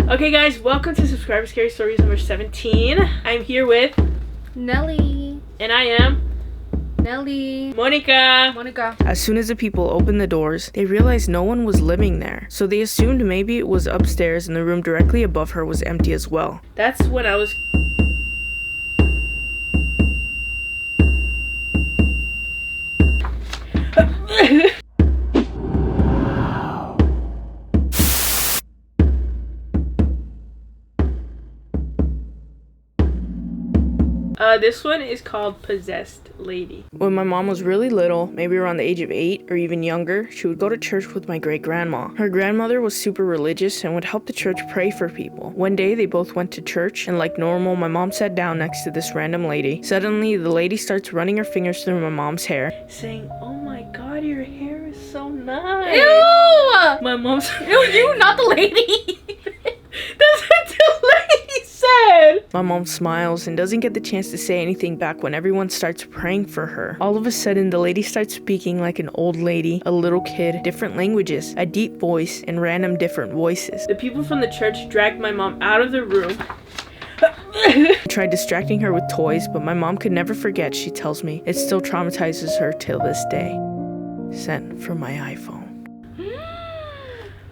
Okay guys, welcome to Subscriber Scary Stories number 17. I'm here with Nelly. And I am Nelly. Monica. As soon as the people opened the doors, they realized no one was living there. So they assumed maybe it was upstairs and the room directly above her was empty as well. That's when I was... This one is called Possessed Lady. When my mom was really little, maybe around the age of 8 or even younger, she would go to church with my great-grandma. Her grandmother was super religious and would help the church pray for people. One day, they both went to church, and like normal, my mom sat down next to this random lady. Suddenly, the lady starts running her fingers through my mom's hair, saying, "Oh my god, your hair is so nice." Ew! My mom's... Ew, you, not the lady! That's what the lady said! My mom smiles and doesn't get the chance to say anything back when everyone starts praying for her. All of a sudden, the lady starts speaking like an old lady, a little kid, different languages, a deep voice, and random different voices. The people from the church dragged my mom out of the room. Tried distracting her with toys, but my mom could never forget, she tells me. It still traumatizes her till this day. Sent from my iPhone.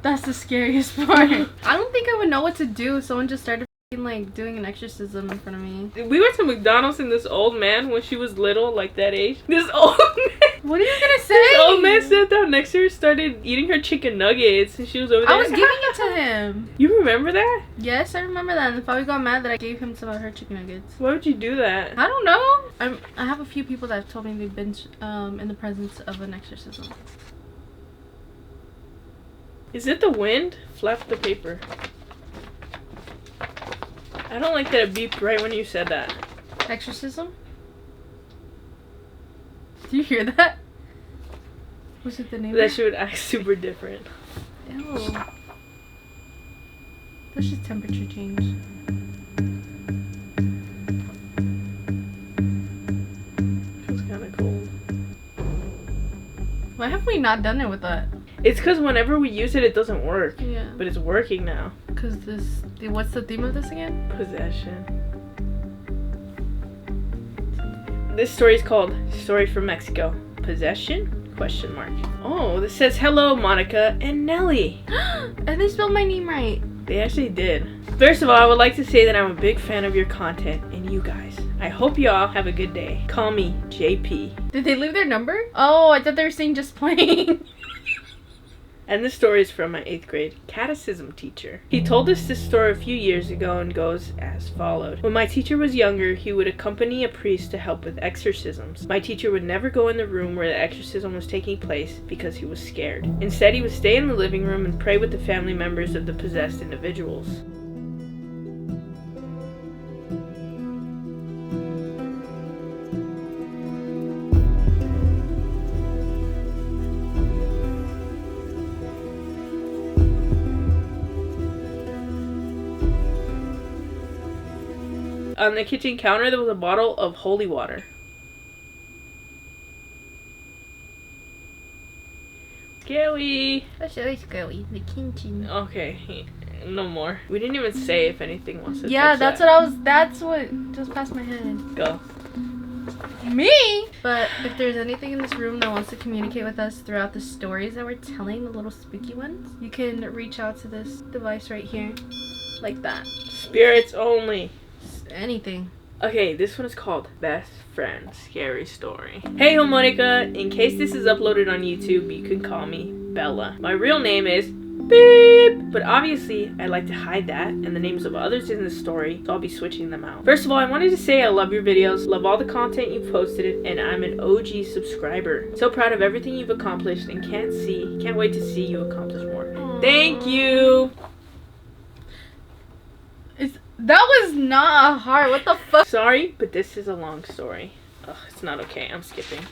That's the scariest part. I don't think I would know what to do if someone just started like doing an exorcism in front of me. We went to McDonald's and this old man, when she was little, like that age, this old man. What are you gonna say? This old man sat down next to her, started eating her chicken nuggets, and she was over there. I was giving it to him. You remember that? Yes, I remember that. And if I got mad that I gave him some of her chicken nuggets. Why would you do that? I don't know. I have a few people that have told me they've been in the presence of an exorcism. Is it the wind? Flap the paper. I don't like that it beeped right when you said that. Exorcism? Do you hear that? Was it the neighbor? That shit would act super different. Ew. That's just temperature change. Feels kind of cold. Why have we not done it with that? It's because whenever we use it, it doesn't work. Yeah. But it's working now. Because what's the theme of this again? Possession. This story is called Story from Mexico. Possession? Question mark. Oh, this says, "Hello, Monica and Nelly." And they spelled my name right. They actually did. First of all, I would like to say that I'm a big fan of your content and you guys. I hope you all have a good day. Call me JP. Did they leave their number? Oh, I thought they were saying just plain. And this story is from my 8th grade catechism teacher. He told us this story a few years ago and goes as followed. When my teacher was younger, he would accompany a priest to help with exorcisms. My teacher would never go in the room where the exorcism was taking place because he was scared. Instead, he would stay in the living room and pray with the family members of the possessed individuals. On the kitchen counter, there was a bottle of holy water. Scary. That's really scary. The kitchen. Okay, no more. We didn't even say if anything wants to Yeah, touch that's what just passed my head. Go. Me? But if there's anything in this room that wants to communicate with us throughout the stories that we're telling, the little spooky ones, you can reach out to this device right here. Like that. Spirits only. Anything. Okay, this one is called Best Friend Scary Story. Hey Homonica, in case this is uploaded on YouTube, you can call me Bella. My real name is Beep, but obviously I like to hide that and the names of others in the story, so I'll be switching them out. First of all, I wanted to say I love your videos, love all the content you've posted, and I'm an OG subscriber. So proud of everything you've accomplished and can't wait to see you accomplish more. Aww. Thank you. That was not a heart. What the fuck? Sorry, but this is a long story. Ugh, it's not okay. I'm skipping.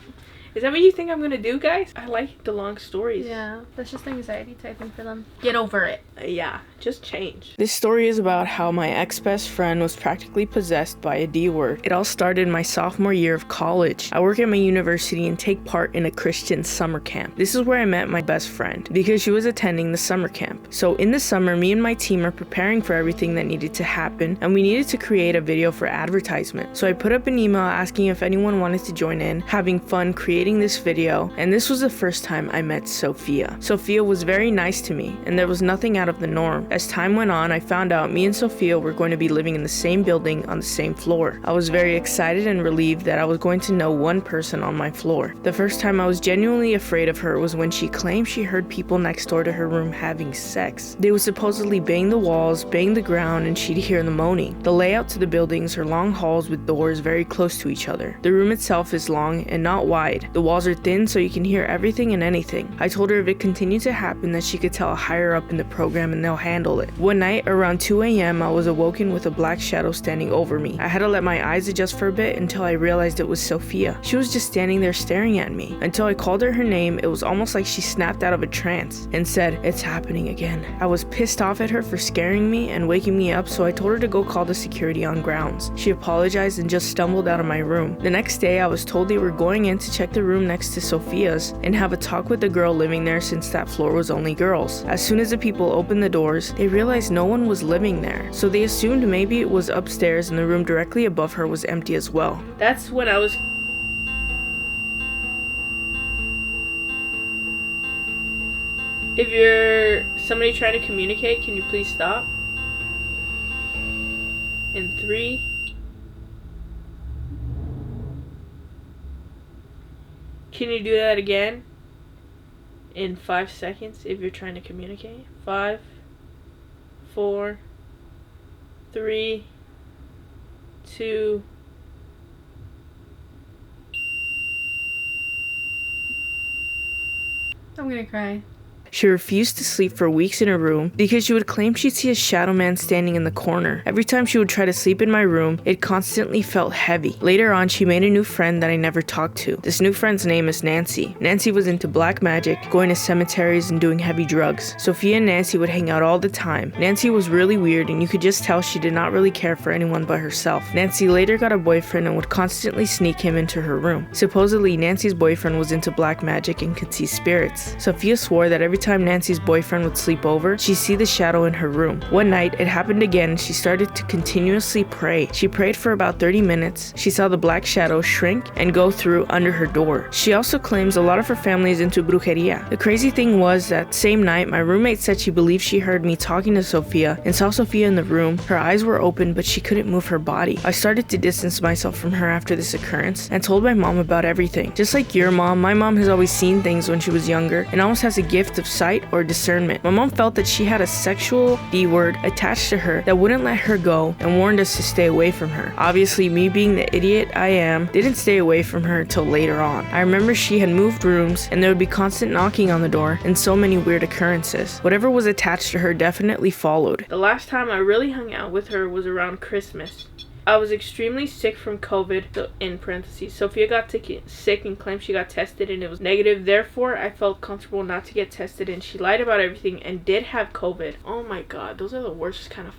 Is that what you think I'm gonna do, guys? I like the long stories. Yeah, that's just anxiety typing for them. Get over it. Yeah, just change. This story is about how my ex-best friend was practically possessed by a D word. It all started my sophomore year of college. I work at my university and take part in a Christian summer camp. This is where I met my best friend because she was attending the summer camp. So in the summer, me and my team are preparing for everything that needed to happen, and we needed to create a video for advertisement. So I put up an email asking if anyone wanted to join in, having fun creating this video, and this was the first time I met Sophia. Sophia was very nice to me, and there was nothing out of the norm. As time went on, I found out me and Sophia were going to be living in the same building on the same floor. I was very excited and relieved that I was going to know one person on my floor. The first time I was genuinely afraid of her was when she claimed she heard people next door to her room having sex. They would supposedly bang the walls, bang the ground, and she'd hear the moaning. The layout to the buildings are long halls with doors very close to each other. The room itself is long and not wide. The walls are thin so you can hear everything and anything. I told her if it continued to happen that she could tell a higher up in the program and they'll handle it. One night around 2 a.m. I was awoken with a black shadow standing over me. I had to let my eyes adjust for a bit until I realized it was Sophia. She was just standing there staring at me. Until I called her name, it was almost like she snapped out of a trance and said, "It's happening again." I was pissed off at her for scaring me and waking me up, so I told her to go call the security on grounds. She apologized and just stumbled out of my room. The next day I was told they were going in to check the room next to Sophia's and have a talk with the girl living there since that floor was only girls. As soon as the people opened the doors, they realized no one was living there, so they assumed maybe it was upstairs and the room directly above her was empty as well. That's when I was... If you're somebody trying to communicate, can you please stop? In 3. Can you do that again? In 5 seconds if you're trying to communicate? 5, 4, 3, 2. I'm gonna cry. She refused to sleep for weeks in her room because she would claim she'd see a shadow man standing in the corner. Every time she would try to sleep in my room, it constantly felt heavy. Later on, she made a new friend that I never talked to. This new friend's name is Nancy. Nancy was into black magic, going to cemeteries, and doing heavy drugs. Sophia and Nancy would hang out all the time. Nancy was really weird, and you could just tell she did not really care for anyone but herself. Nancy later got a boyfriend and would constantly sneak him into her room. Supposedly, Nancy's boyfriend was into black magic and could see spirits. Sophia swore that every time Nancy's boyfriend would sleep over, she'd see the shadow in her room. One night, it happened again and she started to continuously pray. She prayed for about 30 minutes. She saw the black shadow shrink and go through under her door. She also claims a lot of her family is into brujeria. The crazy thing was that same night, my roommate said she believed she heard me talking to Sophia and saw Sophia in the room. Her eyes were open, but she couldn't move her body. I started to distance myself from her after this occurrence and told my mom about everything. Just like your mom, my mom has always seen things when she was younger and almost has a gift of sight or discernment. My mom felt that she had a sexual D word attached to her that wouldn't let her go and warned us to stay away from her. Obviously, me being the idiot I am, didn't stay away from her until later on. I remember she had moved rooms and there would be constant knocking on the door and so many weird occurrences. Whatever was attached to her definitely followed. The last time I really hung out with her was around Christmas. I was extremely sick from COVID, in parentheses. Sophia got sick and claimed she got tested and it was negative. Therefore, I felt comfortable not to get tested and she lied about everything and did have COVID. Oh my god, those are the worst kind of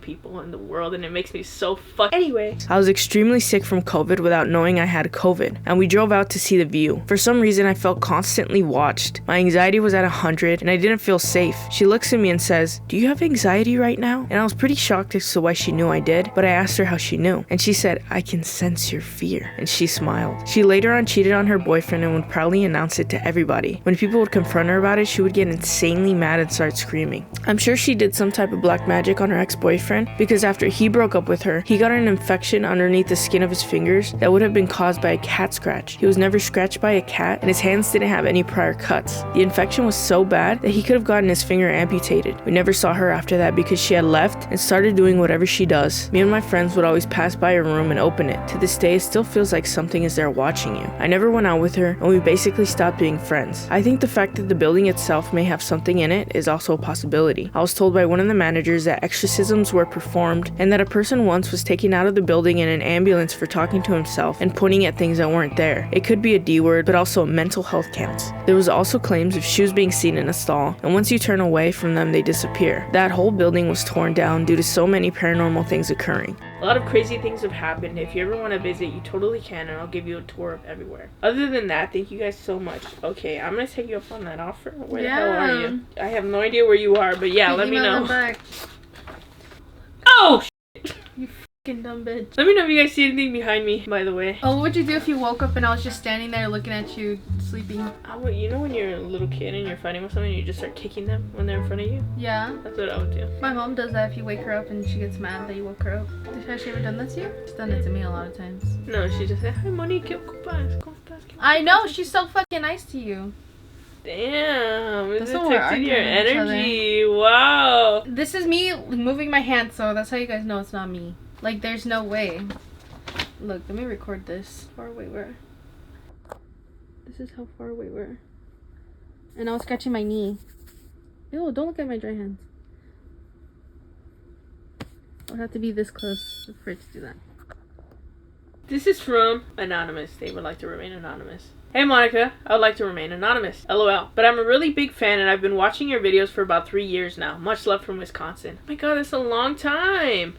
people in the world and it makes me so Anyway, I was extremely sick from COVID without knowing I had COVID and we drove out to see the view. For some reason, I felt constantly watched. My anxiety was at 100 and I didn't feel safe. She looks at me and says, "Do you have anxiety right now?" And I was pretty shocked as to why she knew I did, but I asked her how she knew and she said, "I can sense your fear," and she smiled. She later on cheated on her boyfriend and would proudly announce it to everybody. When people would confront her about it, she would get insanely mad and start screaming. I'm sure she did some type of black magic on her ex-boyfriend because after he broke up with her, he got an infection underneath the skin of his fingers that would have been caused by a cat scratch. He was never scratched by a cat and his hands didn't have any prior cuts. The infection was so bad that he could have gotten his finger amputated. We never saw her after that because she had left and started doing whatever she does. Me and my friends would always pass by her room and open it. To this day, it still feels like something is there watching you. I never went out with her and we basically stopped being friends. I think the fact that the building itself may have something in it is also a possibility. I was told by one of the managers that exorcisms miracles were performed, and that a person once was taken out of the building in an ambulance for talking to himself and pointing at things that weren't there. It could be a D word, but also mental health counts. There was also claims of shoes being seen in a stall, and once you turn away from them, they disappear. That whole building was torn down due to so many paranormal things occurring. A lot of crazy things have happened. If you ever want to visit, you totally can, and I'll give you a tour of everywhere. Other than that, thank you guys so much. Okay, I'm gonna take you up on that offer. Where the hell are you? I have no idea where you are, but yeah, let me know. Back. Oh, you fucking dumb bitch. Let me know if you guys see anything behind me, by the way. Oh, what would you do if you woke up and I was just standing there looking at you, sleeping? You know when you're a little kid and you're fighting with someone, you just start kicking them when they're in front of you? Yeah. That's what I would do. My mom does that if you wake her up and she gets mad that you woke her up. Has she ever done that to you? She's done it to me a lot of times. No, she just said, hi, Monique, ¿qué ocupas? ¿Cómo estás? I know, she's so fucking nice to you. Damn, it's That's what we're detecting your arguing with each energy. Wow. This is me moving my hand, so that's how you guys know it's not me. Like, there's no way. Look, let me record this. How far away we're. This is how far away we're. And I was scratching my knee. Ew, don't look at my dry hands. I would have to be this close for it to do that. This is from Anonymous. They would like to remain anonymous. Hey Monica, I would like to remain anonymous. LOL. But I'm a really big fan and I've been watching your videos for about 3 years now. Much love from Wisconsin. Oh my god, that's a long time.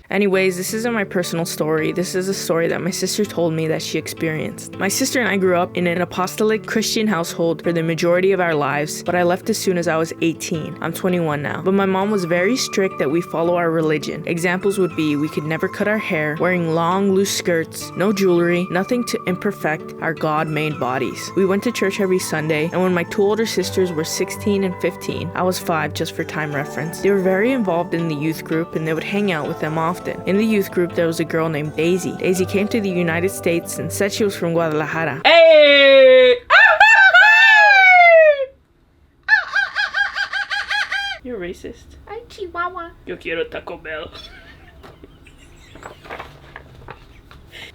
Anyways, this isn't my personal story. This is a story that my sister told me that she experienced. My sister and I grew up in an apostolic Christian household for the majority of our lives, but I left as soon as I was 18. I'm 21 now. But my mom was very strict that we follow our religion. Examples would be we could never cut our hair, wearing long, loose skirts, no jewelry, nothing to imperfect our God-made bodies. We went to church every Sunday, and when my 2 older sisters were 16 and 15, I was 5 just for time reference. They were very involved in the youth group and they would hang out with them often. In the youth group, there was a girl named Daisy. Daisy came to the United States and said she was from Guadalajara. Hey! You're racist. Ay, Chihuahua. Yo quiero Taco Bell.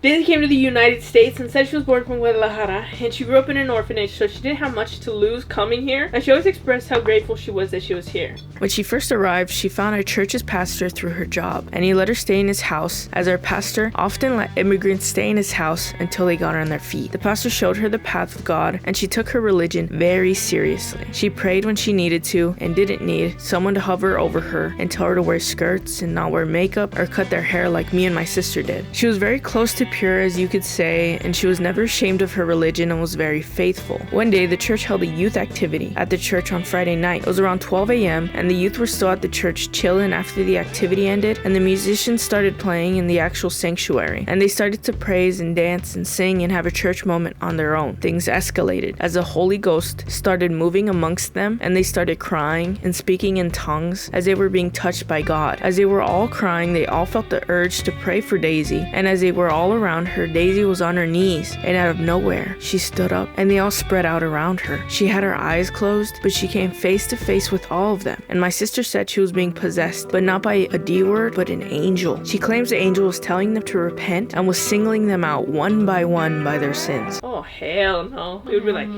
Daisy came to the United States and said she was born from Guadalajara, and she grew up in an orphanage, so she didn't have much to lose coming here, and she always expressed how grateful she was that she was here. When she first arrived, she found our church's pastor through her job, and he let her stay in his house, as our pastor often let immigrants stay in his house until they got on their feet. The pastor showed her the path of God, and she took her religion very seriously. She prayed when she needed to, and didn't need someone to hover over her and tell her to wear skirts and not wear makeup or cut their hair like me and my sister did. She was very close to pure, as you could say, and she was never ashamed of her religion and was very faithful. One day, the church held a youth activity at the church on Friday night. It was around 12 a.m. and the youth were still at the church chilling after the activity ended, and the musicians started playing in the actual sanctuary, and they started to praise and dance and sing and have a church moment on their own. Things escalated as the Holy Ghost started moving amongst them, and they started crying and speaking in tongues as they were being touched by God. As they were all crying, they all felt the urge to pray for Daisy, and as they were all around her, Daisy was on her knees, and out of nowhere, she stood up, and they all spread out around her. She had her eyes closed, but she came face to face with all of them, and my sister said she was being possessed, but not by a D word, but an angel. She claims the angel was telling them to repent and was singling them out one by their sins. Oh, hell no. It would be like,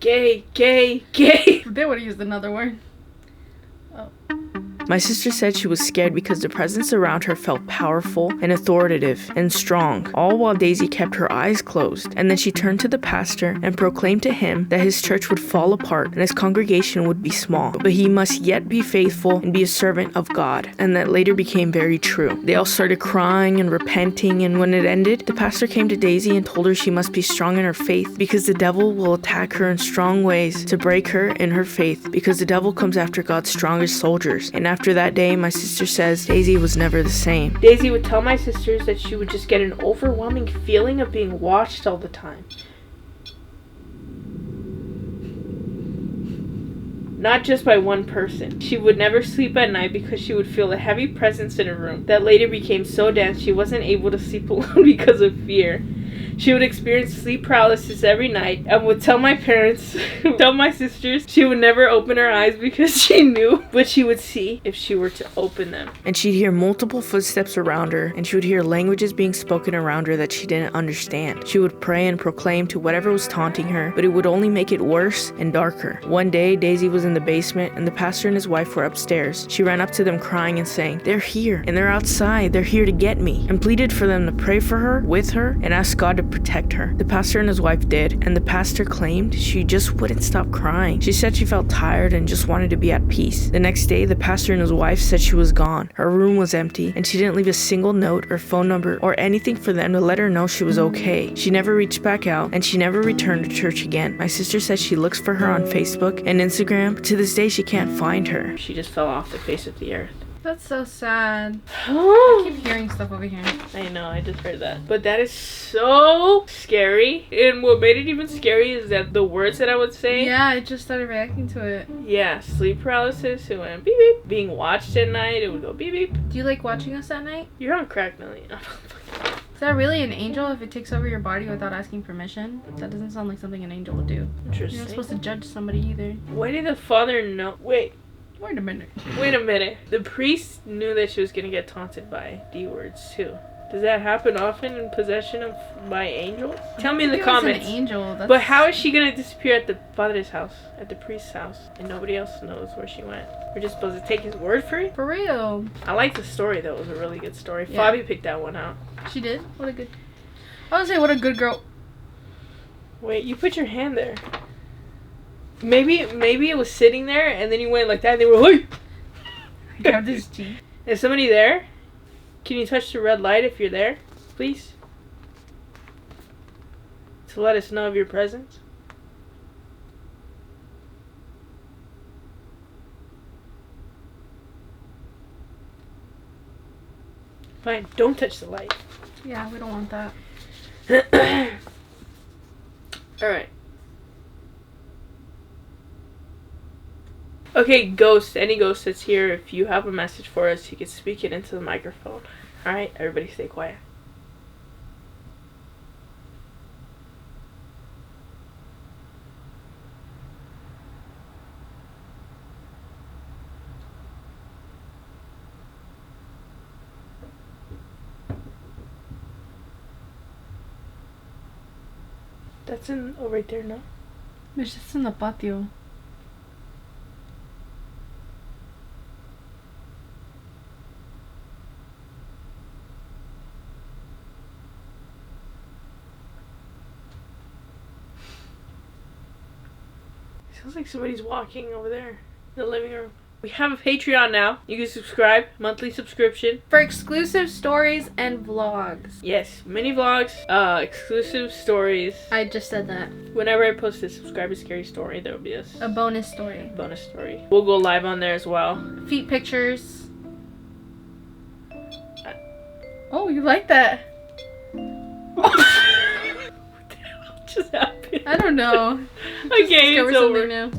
gay, gay, gay. They would have used another word. Oh. My sister said she was scared because the presence around her felt powerful and authoritative and strong, all while Daisy kept her eyes closed. And then she turned to the pastor and proclaimed to him that his church would fall apart and his congregation would be small, but he must yet be faithful and be a servant of God. And that later became very true. They all started crying and repenting, and when it ended, the pastor came to Daisy and told her she must be strong in her faith because the devil will attack her in strong ways to break her in her faith, because the devil comes after God's strongest soldiers. And after that day, my sister says Daisy was never the same. Daisy would tell my sisters that she would just get an overwhelming feeling of being watched all the time. Not just by one person. She would never sleep at night because she would feel a heavy presence in her room that later became so dense she wasn't able to sleep alone because of fear. She would experience sleep paralysis every night and would tell my parents, tell my sisters, she would never open her eyes because she knew what she would see if she were to open them. And she'd hear multiple footsteps around her, and she would hear languages being spoken around her that she didn't understand. She would pray and proclaim to whatever was taunting her, but it would only make it worse and darker. One day, Daisy was in the basement, and the pastor and his wife were upstairs. She ran up to them crying and saying, "They're here, and they're outside. They're here to get me," and pleaded for them to pray for her, with her, and ask God to protect her. The pastor and his wife did, and the pastor claimed she just wouldn't stop crying. She said she felt tired and just wanted to be at peace. The next day, the pastor and his wife said she was gone. Her room was empty, and she didn't leave a single note or phone number or anything for them to let her know she was okay. She never reached back out, and she never returned to church again. My sister says she looks for her on Facebook and Instagram, but to this day she can't find her. She just fell off the face of the earth. That's so sad. I keep hearing stuff over here. I know, I just heard that. But that is so scary. And what made it even scary is that the words that I would say. Yeah, I just started reacting to it. Yeah, sleep paralysis, it went beep beep. Being watched at night, it would go beep beep. Do you like watching us at night? You're on crack, Nelly. Is that really an angel if it takes over your body without asking permission? That doesn't sound like something an angel would do. Interesting. You're not supposed to judge somebody either. Why did the father know? Wait a minute. Wait a minute. The priest knew that she was gonna get taunted by D words too. Does that happen often in possession of by angels? Tell me in the comments. An angel. But how is she gonna disappear at the father's house, at the priest's house, and nobody else knows where she went? We're just supposed to take his word for it? For real. I like the story though. It was a really good story. Yeah. Fabi picked that one out. She did? What a good... I would say what a good girl. Wait, you put your hand there. Maybe it was sitting there and then you went like that and they were like... I grabbed his cheek. Is somebody there? Can you touch the red light if you're there, please? To let us know of your presence. Fine, don't touch the light. Yeah, we don't want that. Alright. Okay, ghost, any ghost that's here, if you have a message for us, you can speak it into the microphone. Alright, everybody stay quiet. That's in, oh, right there, no? It's just in the patio. Sounds like somebody's walking over there in the living room. We have a Patreon now. You can subscribe, monthly subscription. For exclusive stories and vlogs. Yes, mini vlogs, exclusive stories. I just said that. Whenever I post a subscribe to Scary Story, there will be a bonus story. Bonus story. We'll go live on there as well. Feet pictures. Oh, you like that? What the hell just happened? I don't know. Okay, it's over. Now.